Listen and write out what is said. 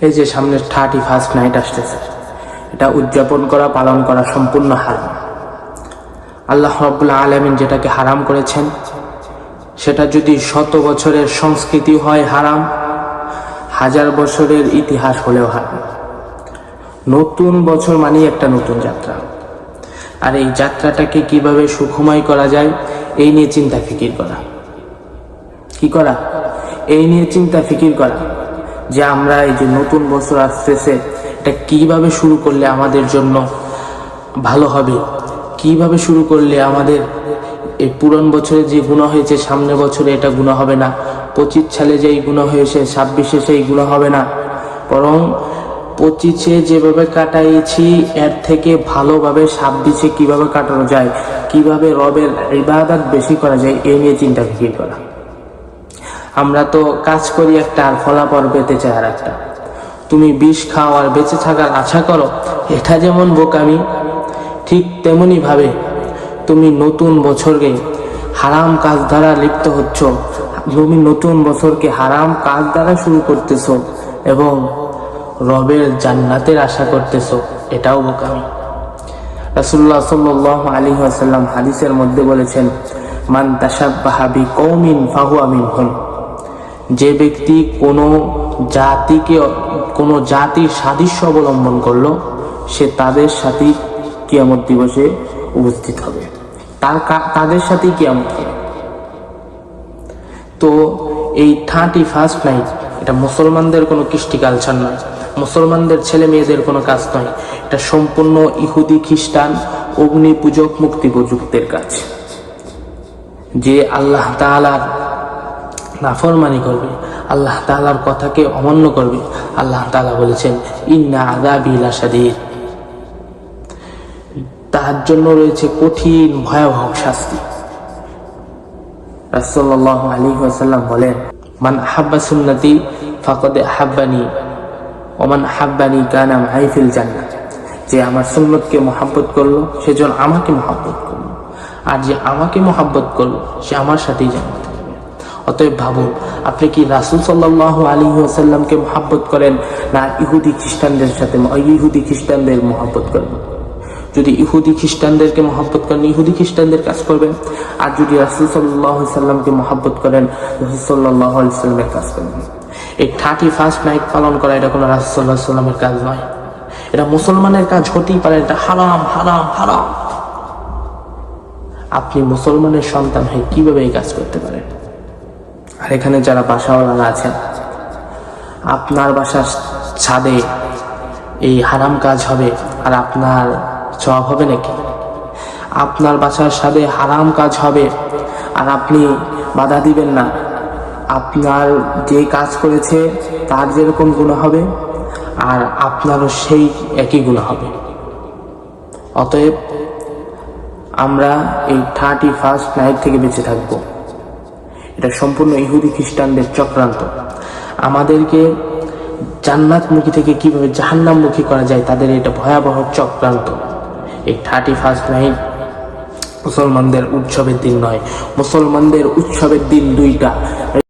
এই যে সামনে 31st নাইট আসতেছে, এটা উদযাপন করা, পালন করা সম্পূর্ণ হারাম। আল্লাহ রাব্বুল আলামিন যেটাকে হারাম করেছেন সেটা যদি 100 বছরের সংস্কৃতি হয় হারাম, 1000 বছরের ইতিহাস হলেও হারাম। নতুন বছর মানে একটা নতুন যাত্রা, আর এই যাত্রাটাকে কিভাবে সুখময় করা যায় এই নিয়ে চিন্তা ফিকির করা। কি করা? এই নিয়ে চিন্তা ফিকির করা যে আমরা এই যে নতুন বছর আসতেছে এটা কিভাবে শুরু করলে আমাদের জন্য ভালো হবে, কিভাবে শুরু করলে আমাদের এই পুরান বছরে যে গুনাহ হয়েছে সামনের বছরে এটা গুনাহ হবে না, 25 সালে যেই গুনাহ হয়েছে 26-এ সেই গুনাহ হবে না, বরং 25-এ যেভাবে কাটাইছি এর থেকে ভালোভাবে 26-এ কিভাবে কাটানো যায়, কিভাবে রবের ইবাদত বেশি করা যায় এই নিয়ে চিন্তা ফিকির করা। আমরা তো কাজ করি একটা আর ফলাফল পেতে চাই আর একটা। তুমি বিষ খাও আর বেঁচে থাকার আশা করো, এটা যেমন বোকামি, ঠিক তেমনি ভাবে তুমি নতুন বছরকে হারাম কাজ দ্বারা লিপ্ত হচ্ছ, তুমি নতুন বছরকে হারাম কাজ দ্বারা শুরু করতেছো এবং রবের জান্নাতের আশা করতেছো, এটাও বোকামি। রাসূলুল্লাহ সাল্লাল্লাহু আলাইহি ওয়াসাল্লাম হাদিসের মধ্যে বলেছেন, মান তাশাব্বাহা বিকওমিন ফাহুয়া মিনহুম। যে ব্যক্তি কোনো জাতির সাদৃশ্য অবলম্বন করলো সে তাদের সাথে কিয়ামত দিবসে উপস্থিত হবে, তাদের সাথেই কিয়ামত হবে। তো এই 31st নাইট এটা মুসলমানদের কোনো কৃষ্টি কালচার নয়, মুসলমানদের ছেলে মেয়েদের কোনো কাজ নয়, এটা সম্পূর্ণ ইহুদি খ্রিস্টান অগ্নি পূজক মুক্তি পূজকদের কাজ। যে আল্লাহ তাআলার নাফরমানি করবে, আল্লাহ তাআলার কথাকে অমান্য করবে, আল্লাহ তাআলা বলেছেন ইন্না আযাবি লাশাদীদ, তার জন্য রয়েছে কঠিন ভয়াবহ শাস্তি। রাসূলুল্লাহ আলাইহি ওয়াসাল্লাম বলেন, মান আহাব্বা সুন্নতি ফাকাদ আহাব্বানি ওয়া মান আহাব্বানি কানা মাই ফিল জান্নাহ। যে আমার সুন্নতকে মহব্বত করলো সেজন আমাকে মহব্বত করলো, আর যে আমাকে মহব্বত করলো সে আমার সাথেই জান্নাতে যাবে। অতএব ভাবুন, আপনি কি রাসূল সাল্লাল্লাহু আলাইহি ওয়াসাল্লামকে মহব্বত করেন না ইহুদি খ্রিস্টানদের মহব্বত করেন? যদি ইহুদি খ্রিস্টানদেরকে মহব্বত করেন ইহুদি খ্রিস্টানদের কাজ করবেন, আর যদি রাসূল সাল্লাল্লাহু আলাইহি ওয়াসাল্লামকে মহব্বত করেন রাসূল সাল্লাল্লাহু আলাইহি ওয়াসাল্লামের কাজ করবেন। এই 31st নাইট পালন করা এটা কোনো রাসূল সাল্লাল্লাহু আলাইহি ওয়াসাল্লামের কাজ নয়, এটা মুসলমানের কাজ হতেই পারে, এটা হারাম হারাম হারাম। আপনি মুসলমানের সন্তান হয়ে কিভাবে এই কাজ করতে পারেন? আর এখানে যারা বাসাওয়ালারা আছেন, আপনার বাসার ছাদে এই হারাম কাজ হবে আর আপনার সওয়াব হবে নাকি? আপনার বাসার ছাদে হারাম কাজ হবে আর আপনি বাধা দিবেন না, আপনার যে কাজ করেছে তার যেরকম গুনাহ হবে আর আপনারও সেই একই গুনাহ হবে। অতএব আমরা এই 31st নাইট থেকে বেঁচে থাকব। এটা সম্পূর্ণ ইহুদি খ্রিস্টানদের চক্রান্ত। আমাদেরকে জান্নাতমুখী থেকে কিভাবে জাহান্নামমুখী করা যায় তাদের এটা ভয়াবহ চক্রান্ত। এই 31st নাইট মুসলমানদের উৎসবের দিন নয়, মুসলমানদের উৎসবের দিন দুইটা।